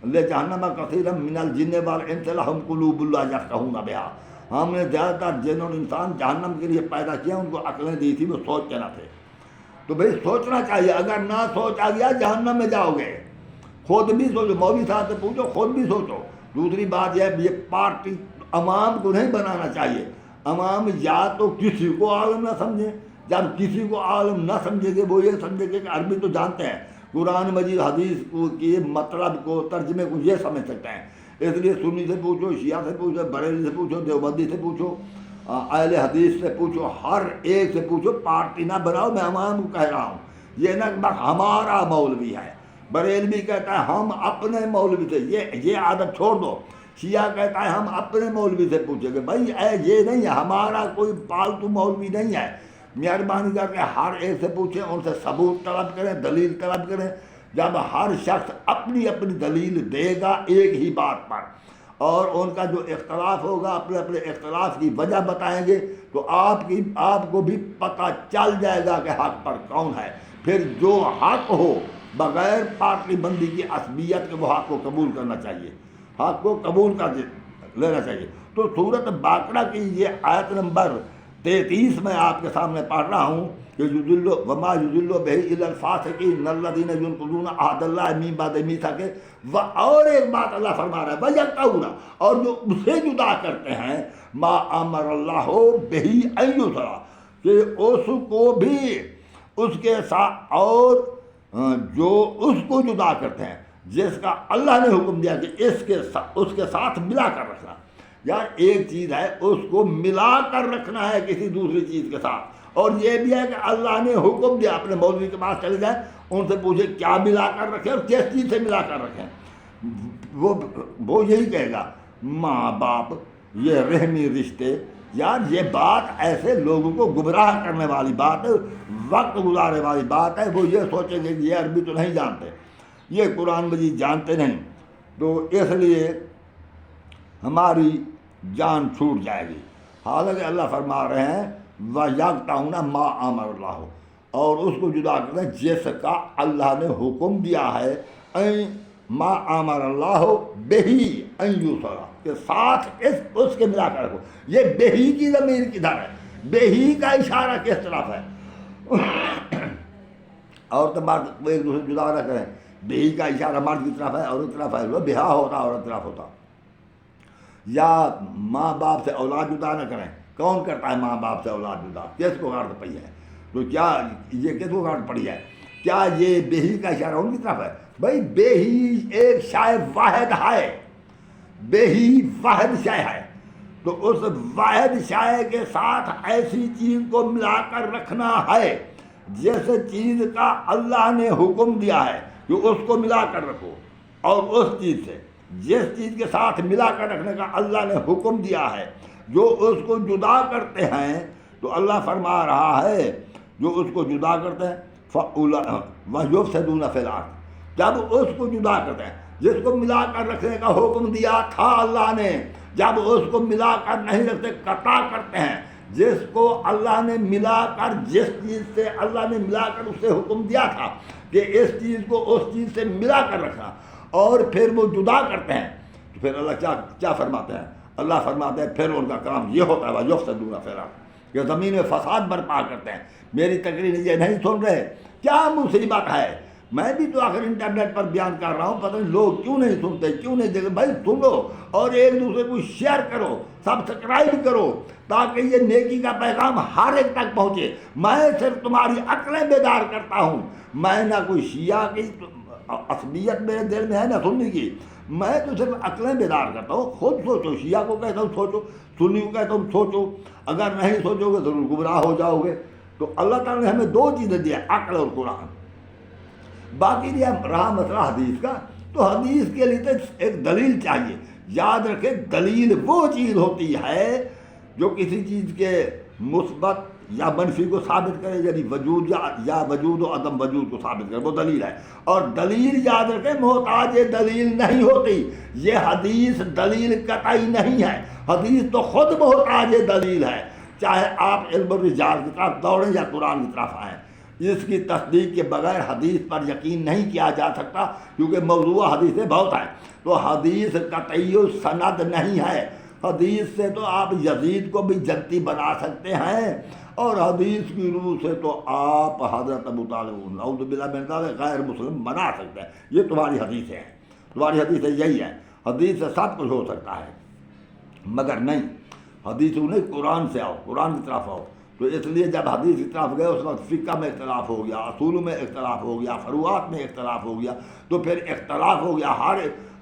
لِجَهَنَّمَ كَثِيرًا مِنَ الْجِنِّ وَالْإِنسِ لَهُمْ قُلُوبٌ لَا يَفْقَهُونَ بِهَا. ہم نے زیادہ تر جن اور انسان جہنم کے لیے پیدا کیا، ان کو عقلیں دی تھی، وہ سوچتے نہ تھے. تو بھئی سوچنا چاہیے. اگر نہ سوچا گیا جہنم میں جاؤ گے. خود بھی سوچو، مولوی صاحب سے پوچھو، خود بھی سوچو. دوسری بات یہ پارٹی عوام کو نہیں بنانا چاہیے. عوام یا تو کسی کو عالم نہ سمجھیں. جب کسی کو عالم نہ سمجھے گے وہ یہ سمجھے گے کہ عربی تو جانتے ہیں، قرآن مجید حدیث کو کے مطلب کو ترجمے کو یہ سمجھ سکتے ہیں. اس لیے سنی سے پوچھو، شیعہ سے پوچھو، بریلی سے پوچھو، دیوبندی سے پوچھو، اہل حدیث سے پوچھو، ہر ایک سے پوچھو. پارٹی نہ بناؤ. میں عوام کو کہہ رہا ہوں یہ نہ ہمارا مولوی ہے. بریلوی کہتا ہے ہم اپنے مولوی سے، یہ عادت چھوڑ دو. شیعہ کہتا ہے ہم اپنے مولوی سے پوچھیں گے. بھائی یہ نہیں ہے، ہمارا کوئی پالتو مولوی نہیں ہے. مہربانی کر کے ہر ایک سے پوچھیں، ان سے ثبوت طلب کریں، دلیل طلب کریں. جب ہر شخص اپنی اپنی دلیل دے گا ایک ہی بات پر، اور ان کا جو اختلاف ہوگا اپنے اپنے اختلاف کی وجہ بتائیں گے، تو آپ کو بھی پتہ چل جائے گا کہ حق پر کون ہے. پھر جو حق ہو بغیر پارٹی بندی کی عصبیت کے وہ حق کو قبول کرنا چاہیے، حق کو قبول کر لینا چاہیے. تو سورۃ بقرہ کی یہ آیت نمبر 33 میں آپ کے سامنے پڑھ رہا ہوں کہ وما یضل بہ الا الفاسقین الذین ینقضون عہد اللہ من بعد میثاقہ. اور ایک بات اللہ فرما رہا ہے وَیَقْطَعُونَ، اور جو اسے جدا کرتے ہیں ما امر اللہ بہ ان یُوصَلَ، کہ اس کو بھی اس کے ساتھ، اور جو اس کو جدا کرتے ہیں جس کا اللہ نے حکم دیا کہ اس کے ساتھ ملا کر رکھنا. یار ایک چیز ہے اس کو ملا کر رکھنا ہے کسی دوسری چیز کے ساتھ، اور یہ بھی ہے کہ اللہ نے حکم دیا. اپنے مولوی کے پاس چلے جائیں، ان سے پوچھیں کیا ملا کر رکھیں اور کس چیز سے ملا کر رکھیں. وہ یہی کہے گا ماں باپ، یہ رحمی رشتے. یار یہ بات ایسے لوگوں کو گمراہ کرنے والی بات، وقت گزارنے والی بات ہے. وہ یہ سوچیں گے کہ یہ عربی تو نہیں جانتے، یہ قرآن مجید جانتے نہیں، تو اس لیے ہماری جان چھوٹ جائے گی. حالانکہ اللہ فرما رہے ہیں وَيَقْطَعُونَ مَا أَمَرَ اللَّهُ، اور اس کو جدا کرتے ہیں جس کا اللہ نے حکم دیا ہے. ما امر اللہ بہی ان یوصل، کے ساتھ اس کے ملا کر رکھو. یہ بہی کی ضمیر کدھر ہے؟ بہی کا اشارہ کس طرف ہے؟ اور تو مرد ایک دوسرے جدا نہ کریں. بہی کا اشارہ مرد کی طرف ہے، عورت کی طرف ہے. بہا ہوتا عورت طرف ہوتا. یا ماں باپ سے اولاد جدا نہ کریں. کون کرتا ہے ماں باپ سے اولاد جدا؟ کس کو غرض پڑی ہے؟ تو کیا یہ کس کو غرض پڑی ہے؟ کیا یہ بےہی کا اشارہ ان کی طرف ہے؟ بھائی بےہی ایک شے واحد ہے، بےہی واحد شے ہے، تو اس واحد شے کے ساتھ ایسی چیز کو ملا کر رکھنا ہے جس چیز کا اللہ نے حکم دیا ہے کہ اس کو ملا کر رکھو، اور اس چیز سے جس چیز کے ساتھ ملا کر رکھنے کا اللہ نے حکم دیا ہے جو اس کو جدا کرتے ہیں، تو اللہ فرما رہا ہے جو اس کو جدا کرتے ہیں وَيُفْسِدُونَ فِي الْأَرْضِ، جب اس کو جدا کرتے ہیں جس کو ملا کر رکھنے کا حکم دیا تھا اللہ نے، جب اس کو ملا کر نہیں رکھتے قطع کرتے ہیں، جس کو اللہ نے ملا کر، جس چیز سے اللہ نے ملا کر اسے حکم دیا تھا کہ اس چیز کو اس چیز سے ملا کر رکھنا، اور پھر وہ جدا کرتے ہیں، تو پھر اللہ کیا فرماتے ہیں؟ اللہ فرماتے ہیں پھر ان کا کام یہ ہوتا ہے وَيُفْسِدُونَ فِي الْأَرْضِ، کہ زمین میں فساد برپا کرتے ہیں. میری تقریر یہ نہیں سن رہے؟ کیا مصیبت ہے؟ میں بھی تو آخر انٹرنیٹ پر بیان کر رہا ہوں، پتہ نہیں لوگ کیوں نہیں سنتے، کیوں نہیں دیکھتے. بھائی سنو اور ایک دوسرے کو شیئر کرو، سبسکرائب کرو، تاکہ یہ نیکی کا پیغام ہر ایک تک پہنچے. میں صرف تمہاری عقلیں بیدار کرتا ہوں، میں نہ کوئی شیعہ کی عصبیت میرے دل میں ہے نہ سنی کی، میں تو صرف عقلیں بیدار کرتا ہوں. خود سوچو، شیعہ کو کہتا ہوں سوچو، سنی کو کہتا ہوں سوچو، اگر نہیں سوچو گے ضرور گمراہ ہو جاؤ گے. تو اللہ تعالیٰ نے ہمیں دو چیزیں دی ہیں، عقل اور قرآن. باقی دیا رہا مسئلہ حدیث کا، تو حدیث کے لیے تو ایک دلیل چاہیے. یاد رکھیں دلیل وہ چیز ہوتی ہے جو کسی چیز کے مثبت یا منفی کو ثابت کرے، یعنی وجود یا وجود و عدم وجود کو ثابت کرے، وہ دلیل ہے. اور دلیل یاد رکھیں محتاج دلیل نہیں ہوتی. یہ حدیث دلیل قطعی نہیں ہے، حدیث تو خود محتاج دلیل ہے. چاہے آپ علم الرجال کی طرف دوڑیں یا قرآن کی طرف آئیں، اس کی تصدیق کے بغیر حدیث پر یقین نہیں کیا جا سکتا، کیونکہ موضوع حدیثیں بہت ہیں. تو حدیث قطعی سند نہیں ہے. حدیث سے تو آپ یزید کو بھی جنتی بنا سکتے ہیں، اور حدیث کی روح سے تو آپ حضرت ابو طالب نعوذ باللہ من ذالک غیر مسلم بنا سکتے ہیں. یہ تمہاری حدیثیں ہیں، تمہاری حدیثیں یہی ہیں. حدیث سے سب کچھ ہو سکتا ہے، مگر نہیں حدیث نہیں، قرآن سے آؤ، قرآن کی طرف آؤ. تو اس لیے جب حدیث کی طرف گئے اس وقت فقہ میں اختلاف ہو گیا، اصول میں اختلاف ہو گیا، فروعات میں اختلاف ہو گیا. تو پھر اختلاف ہو گیا،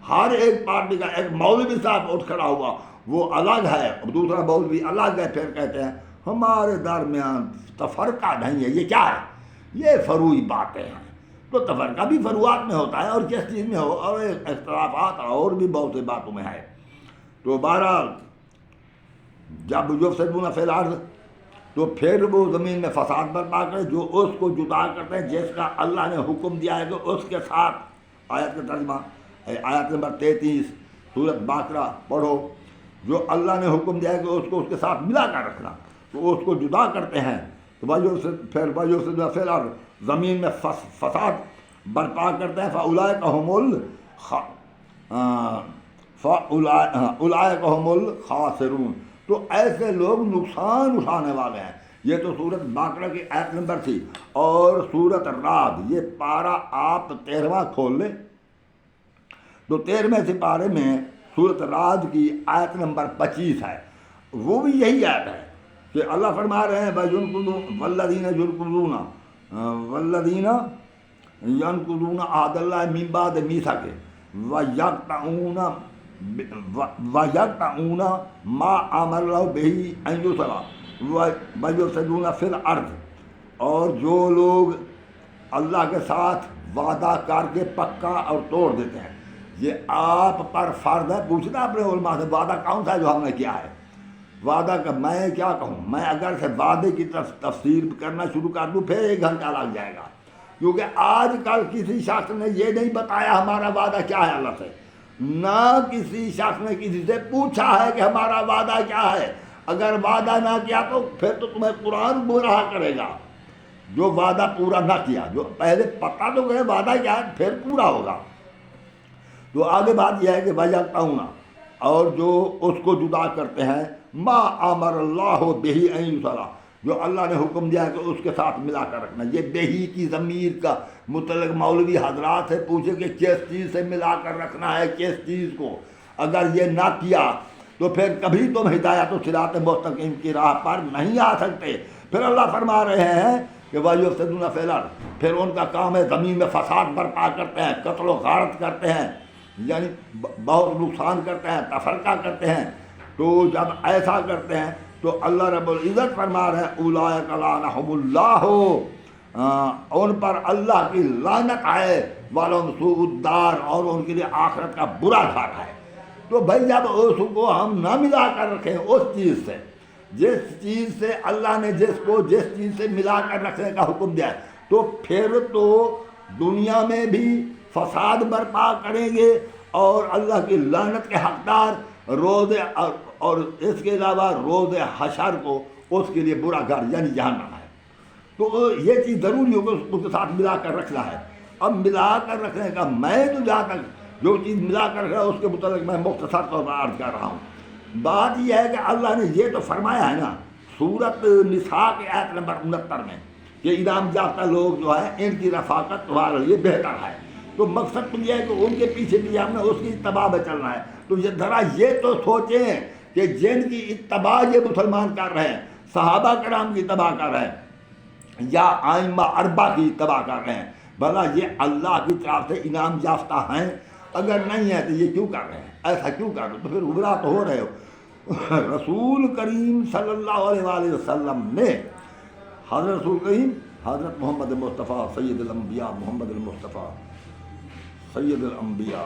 ہر ایک پارٹی کا ایک مولوی صاحب اٹھ کھڑا ہوا، وہ الگ ہے، دوسرا مولوی الگ ہے. پھر کہتے ہیں ہمارے درمیان تفرقہ نہیں ہے. یہ کیا ہے؟ یہ فروعی باتیں ہیں. تو تفرقہ بھی فروعات میں ہوتا ہے، اور کس چیز میں ہو، اور اختلافات اور بھی بہت سی باتوں میں ہے. تو بہرحال جب یفسدون فی الارض، تو پھر وہ زمین میں فساد برپا کرے، جو اس کو جدا کرتے ہیں جس کا اللہ نے حکم دیا ہے کہ اس کے ساتھ. آیت کا ترجمہ آیت نمبر 33 سورۃ بقرہ پڑھو. جو اللہ نے حکم دیا ہے کہ اس کو اس کے ساتھ ملا کر رکھنا، تو اس کو جدا کرتے ہیں. تو پھر یفسدون فی الارض، زمین میں فساد برپا کرتے ہیں. فاولئک هم الخاسرون، تو ایسے لوگ نقصان اٹھانے والے ہیں. یہ تو سورۃ بقرہ کی آیت نمبر تھی. اور سورۃ الرعد، یہ پارہ آپ 13واں کھول لیں، تو 13ویں سپارے میں سورۃ الرعد کی آیت نمبر 25 ہے. وہ بھی یہی آیت ہے کہ اللہ فرما رہے ہیں والذین ینقضون عہد اللہ من بعد میثاقہ وَيَقْطَعُونَ مَا أَمَرَ اللَّهُ بِهِ أَن يُوصَلَ وَيُفْسِدُونَ فِي الْأَرْضِ. اور جو لوگ اللہ کے ساتھ وعدہ کر کے پکا اور توڑ دیتے ہیں، یہ آپ پر فرض ہے. پوچھنا اپنے علماء سے وعدہ کون سا ہے جو ہم نے کیا ہے؟ وعدہ کا میں کیا کہوں؟ میں اگر سے وعدے کی طرف تفسیر کرنا شروع کر دوں پھر 1 گھنٹہ لگ جائے گا، کیونکہ آج کل کسی شخص نے یہ نہیں بتایا ہمارا وعدہ کیا ہے اللہ سے، نہ کسی شخص نے کسی سے پوچھا ہے کہ ہمارا وعدہ کیا ہے. اگر وعدہ نہ کیا تو پھر تو تمہیں قرآن گمراہ کرے گا. جو وعدہ پورا نہ کیا، جو پہلے پتہ تو کرے وعدہ کیا ہے پھر پورا ہوگا. تو آگے بات یہ ہے کہ وَيَقْطَعُونَ، اور جو اس کو جدا کرتے ہیں، مَا أَمَرَ اللَّهُ بِهِ أَن يُوصَلَ، جو اللہ نے حکم دیا ہے کہ اس کے ساتھ ملا کر رکھنا. یہ بہی کی ضمیر کا متعلق مولوی حضرات سے پوچھے کہ کس چیز سے ملا کر رکھنا ہے، کس چیز کو. اگر یہ نہ کیا تو پھر کبھی تم ہدایت و صراط مستقیم کی راہ پر نہیں آ سکتے۔ پھر اللہ فرما رہے ہیں کہ وَيُفْسِدُونَ فِي الْأَرْضِ، پھر ان کا کام ہے زمین میں فساد برپا کرتے ہیں، قتل و غارت کرتے ہیں، یعنی بہت نقصان کرتے ہیں، تفرقہ کرتے ہیں۔ تو جب ایسا کرتے ہیں تو اللہ رب العزت فرما رہے ہیں اولئک لعنہم اللہ، ان پر اللہ کی لعنت ہے، وَلَهُمْ سُوءُ الدَّارِ، اور ان کے لیے آخرت کا برا گھر ہے۔ تو بھائی جب اس کو ہم نہ ملا کر رکھیں اس چیز سے، جس چیز سے اللہ نے جس چیز سے ملا کر رکھنے کا حکم دیا ہے، تو پھر تو دنیا میں بھی فساد برپا کریں گے اور اللہ کی لعنت کے حقدار روز، اور اس کے علاوہ روز حشر کو اس کے لیے برا گھر یعنی جہنم ہے۔ تو یہ چیز ضروری ہوگی اس کے ساتھ ملا کر رکھنا ہے۔ اب ملا کر رکھنے کا میں تو جہاں تک جو چیز ملا کر رکھا ہے اس کے متعلق میں مختصر طور پر عرض کر رہا ہوں۔ بات یہ ہے کہ اللہ نے یہ تو فرمایا ہے نا سورت نساء کے آیت نمبر 69 میں کہ انعام یافتہ لوگ جو ہیں ان کی رفاقت تمہارے لیے بہتر ہے۔ تو مقصد تو یہ ہے کہ ان کے پیچھے بھی ہم نے اس کی اتباع میں چلنا ہے۔ تو یہ ذرا یہ تو سوچیں کہ جن کی اتباع یہ مسلمان کر رہے ہیں، صحابہ کرام کی اتباع کر رہے ہیں یا ائمہ اربعہ کی اتباع کر رہے ہیں، بھلا یہ اللہ کی طرف سے انعام یافتہ ہیں؟ اگر نہیں ہے تو یہ کیوں کر رہے ہیں؟ ایسا کیوں کر رہے ہو؟ تو پھر گمراہ تو ہو رہے ہو۔ رسول کریم صلی اللہ علیہ وآلہ وسلم نے حضرت رسول کریم حضرت محمد مصطفیٰ سید الانبیاء محمد المصطفیٰ سید الانبیاء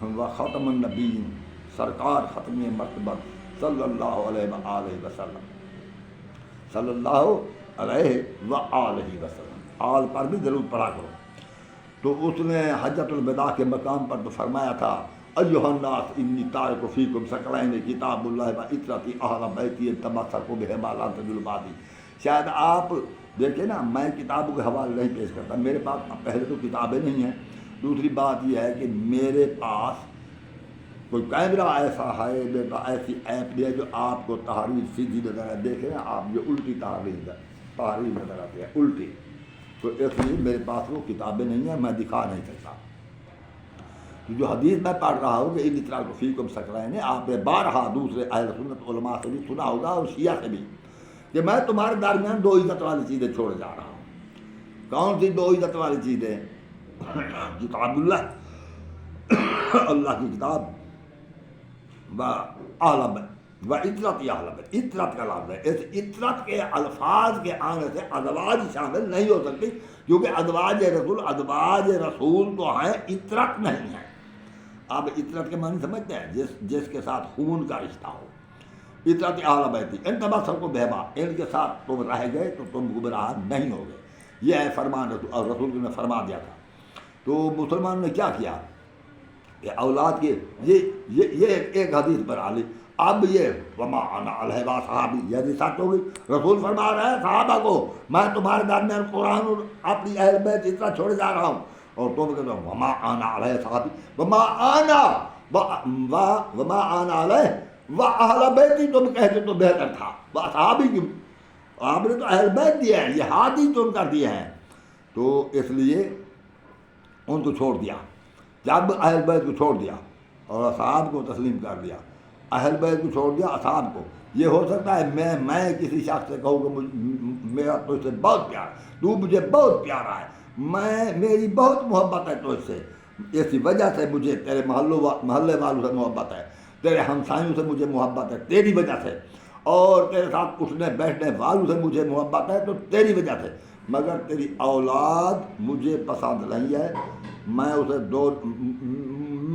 و ختم النبیین سرکار ختم مرتبت صلی اللہ علیہ وآلہ وسلم صلی اللہ علیہ وآلہ وسلم، آل پر بھی ضرور پڑھا کرو۔ تو اس نے حجۃ الوداع کے مقام پر تو فرمایا تھا ایھا الناس انی تارک فیکم ثقلین کتاب اللہ و عترتی اہل بیتی تمسکوا بہما لا تضلوا بعدی۔ شاید آپ دیکھیں نا، میں کتابوں کے حوالے نہیں پیش کرتا، میرے پاس پہلے تو کتابیں نہیں ہیں، دوسری بات یہ ہے کہ میرے پاس کوئی کیمرہ ایسا ہے بیٹا، ایسی ایپ بھی ہے جو آپ کو تحریر سیدھی نظر ہے، دیکھیں نا آپ جو الٹی تحریر نظر آتی ہے الٹی، تو اس لیے میرے پاس وہ کتابیں نہیں ہیں، میں دکھا نہیں سکتا۔ تو جو حدیث میں پڑھ رہا ہوں کہ ان طرح کو فیکم ثقلین، آپ نے بارہا دوسرے اہل سنت علماء سے بھی سنا ہوگا اور شیعہ سے بھی، کہ میں تمہارے درمیان دو عزت والی چیزیں چھوڑ جا رہا ہوں۔ کون سی دو عزت والی چیزیں؟ کتاب اللہ، اللہ کی کتاب، و عالم و عطرت اہل بیت، عطرت کا لفظ ہے، اس عطرت کے الفاظ کے آنے سے ازواج شامل نہیں ہو سکتی، کیونکہ ازواج رسول تو ہیں، عطرت نہیں ہے۔ آپ عطرت کے معنی سمجھتے ہیں؟ جس کے ساتھ خون کا رشتہ ہو۔ عطرت اہل بیت ان تمسکوا بہما، ان کے ساتھ تم رہ گئے تو تم گمراہ نہیں ہو گئے، یہ ہے فرمان رسول نے فرما دیا تھا۔ تو مسلمان نے کیا کیا کہ اولاد کے یہ ایک حدیث پر علی، اب یہ وما انا علیہ صحابی، یہ سچ ہو گئی۔ رسول فرما رہے ہیں صحابہ کو میں تمہارے درمیان قرآن اور اپنی اہل بیت اس طرح چھوڑے جا رہا ہوں، اور تم کہتے ہو وما انا علیہ صحابی، وما انا علیہ و اہل بیتی، تم کہتے تو بہتر تھا، وہ صحابی کی آپ نے تو اہل بیت دیا ہے، یہ ہادی تم کر دیے ہیں۔ تو اس لیے ان کو چھوڑ دیا، جب اہل بیت کو چھوڑ دیا اور اصحاب کو تسلیم کر دیا، اہل بیت کو چھوڑ دیا اصحاب کو۔ یہ ہو سکتا ہے میں کسی شخص سے کہوں کہ میرا تو اس سے بہت پیار، تو مجھے بہت پیارا ہے، میری بہت محبت ہے تو اس سے، اسی وجہ سے مجھے تیرے محلے والوں سے محبت ہے، تیرے ہمسایوں سے مجھے محبت ہے تیری وجہ سے، اور تیرے ساتھ اٹھنے بیٹھنے والوں سے مجھے محبت ہے تو تیری وجہ سے، مگر تیری اولاد مجھے پسند نہیں ہے، میں اسے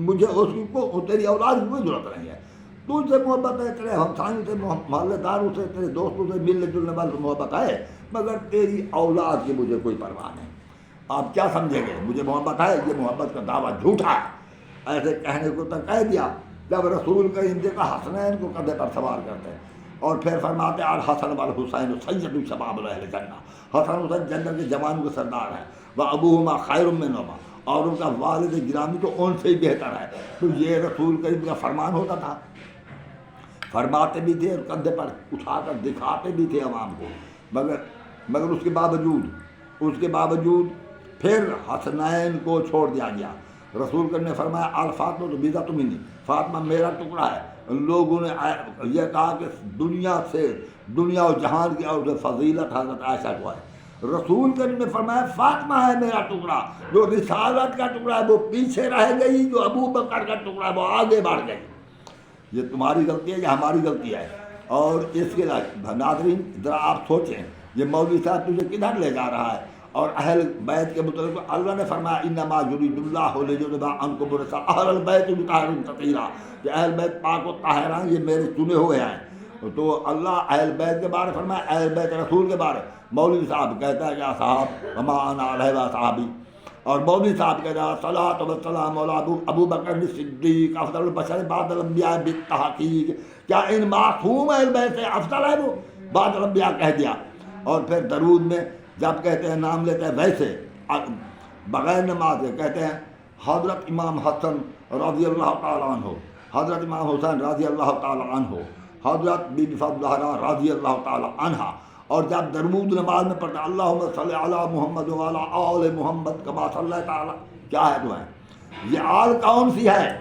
مجھے اس کو تیری اولاد کی کوئی ضرورت نہیں ہے، تجھ سے محبت ہے، تیرے ہمسایوں سے، محلے داروں سے، تیرے دوستوں سے، ملنے جلنے والوں سے محبت ہے، مگر تیری اولاد کی مجھے کوئی پرواہ نہیں۔ آپ کیا سمجھیں گے مجھے محبت ہے؟ یہ محبت کا دعویٰ جھوٹا ہے، ایسے کہنے کو تو کہہ دیا جب رسول کریم دیکھا حسنین کو کندھے پر سوار کرتے ہیں، اور پھر فرماتے الحسن والحسین سید شباب اہل جنہ، حسن حسین جنت کے جوانوں کے سردار ہیں، وابوہما خیر منہما، اور ان کا والد گرامی تو ان سے ہی بہتر ہے۔ تو یہ رسول کریم کا فرمان ہوتا تھا، فرماتے بھی تھے اور کندھے پر اٹھا کر دکھاتے بھی تھے عوام کو، مگر اس کے باوجود پھر حسنین کو چھوڑ دیا گیا۔ رسول کریم نے فرمایا الفاطمہ تو بیضۃ منی، فاطمہ میرا ٹکڑا ہے، لوگوں نے یہ کہا کہ دنیا و جہان کی اور فضیلت حضرت عائشہ کو ہے. رسول کریم نے فرمایا فاطمہ ہے میرا ٹکڑا، جو رسالت کا ٹکڑا ہے وہ پیچھے رہ گئی، جو ابو بکر کا ٹکڑا ہے وہ آگے بڑھ گئی. یہ تمہاری غلطی ہے یا ہماری غلطی ہے؟ اور اس کے ناظرین ذرا آپ سوچیں، یہ مولوی صاحب تجھے کدھر لے جا رہا ہے؟ اور اہل بیت کے متعلق اللہ نے فرمایا انما یرید اللہ لیذھب عنکم الرجس اہل البیت یطہرون تطہیرا، کہ اہل بیت پاک و طاہر ہیں، یہ میرے چنے ہوئے ہیں. تو اللہ اہل بیت کے بارے فرمایا، اہل بیت رسول کے بارے. مولوی صاحب کہتا ہے کہ اصحاب وما انا علیہ واصحابی، اور مولوی صاحب کہتا ہے صلاۃ و سلام علی ابو بکر صدیق افضل البشر بعد الانبیاء بالتحقیق. کیا ان معصوم اہل بیت سے افضل ہے وہ؟ بعد الانبیاء کہہ دیا. اور پھر درود میں جب کہتے ہیں نام لیتے ہیں ویسے بغیر نماز کے کہتے ہیں حضرت امام حسن رضی اللہ تعالیٰ عنہ، حضرت امام حسین رضی اللہ تعالیٰ عنہ، حضرت بی بی فاطمہ الزہرا رضی اللہ تعالیٰ عنہا. اور جب درود نماز میں پڑھتے ہیں اللہم صلی علی محمد وعلی آل محمد کما صلی تعالیٰ، کیا ہے دعائیں؟ یہ آل کون سی ہے؟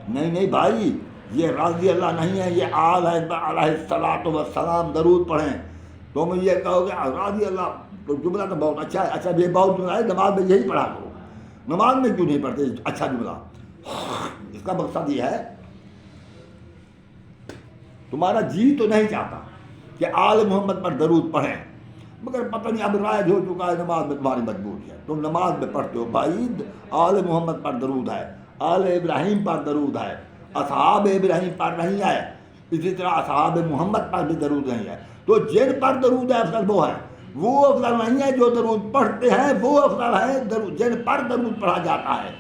نہیں بھائی، یہ رضی اللہ نہیں ہے، یہ آل ہے. علیہ الصلاۃ والسلام درود پڑھیں. تم یہ کہو گے رضی اللہ، تو جملہ تو بہت اچھا ہے. اچھا یہ بہت جملہ ہے، نماز میں یہی پڑھا کرو. نماز میں کیوں نہیں پڑھتے اچھا جملہ؟ اس کا مقصد یہ ہے تمہارا جی تو نہیں چاہتا کہ آل محمد پر درود پڑھیں، مگر پتہ نہیں اب رائج ہو چکا ہے، نماز میں تمہاری مجبوری ہے، تم نماز میں پڑھتے ہو. بھائی آل محمد پر درود ہے، آل ابراہیم پر درود ہے، اصحاب ابراہیم پر نہیں ہے. اسی طرح اصحاب محمد پر بھی درود نہیں ہے. تو جن پر درود ہے افضل وہ ہے، وہ افضل نہیں ہے جو درود پڑھتے ہیں، وہ افضل ہے جن پر درود پڑھا جاتا ہے.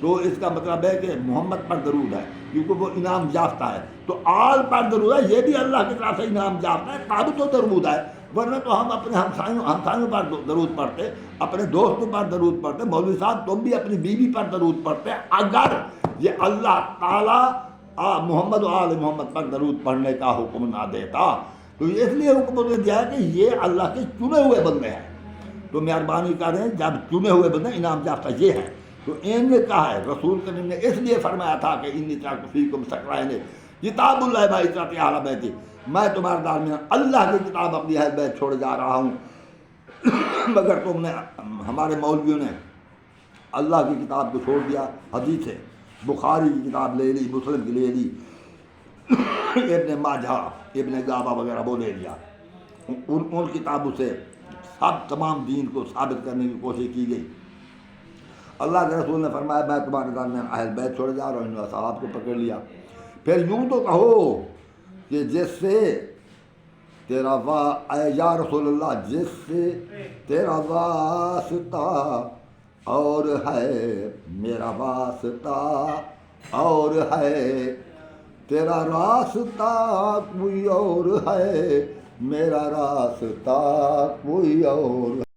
تو اس کا مطلب ہے کہ محمد پر درود ہے کیونکہ وہ انعام یافتہ ہے. تو آل پر درود ہے، یہ بھی اللہ کی طرف سے انعام یافتہ ہے، تب تو درود ہے. ورنہ تو ہم اپنے ہمسایوں پر درود پڑھتے، اپنے دوستوں پر درود پڑھتے. مولوی صاحب تم بھی اپنی بیوی پر درود پڑھتے. اگر یہ اللہ تعالیٰ محمد و آل محمد پر درود پڑھنے کا حکم نہ دیتا تو اس لیے حکم نے دیا کہ یہ اللہ کے چنے ہوئے بندے ہیں. تو مہربانی کریں، جب چنے ہوئے بندے انعام یافتہ یہ ہیں. تو ان نے کہا ہے رسول کریم نے اس لیے فرمایا تھا کہ انی ترکت فیکم ثقلین کتاب اللہ و عترۃ اہل بیت، میں تمہارے درمیان اللہ کی کتاب اپنی اہل بیت چھوڑ جا رہا ہوں. مگر تم نے، ہمارے مولویوں نے اللہ کی کتاب کو چھوڑ دیا. حدیث ہے، بخاری کی کتاب لے لی، مسلم کی لے لی، ابن ماجہ ابن گابا وغیرہ وہ لے لیا. ان کتابوں سے تمام دین کو ثابت کرنے کی کوشش کی گئی. اللہ کے رسول نے فرمایا میں تمہارے درمیان اہل بیت چھوڑ جا رہا ہوں. انہوں نے صحاب کو پکڑ لیا. پھر یوں تو کہو کہ جس سے تیرا یا رسول اللہ، جس سے تیرا واسطہ اور ہے میرا واسطہ اور ہے، تیرا راستہ کوئی اور ہے میرا راستہ کوئی اور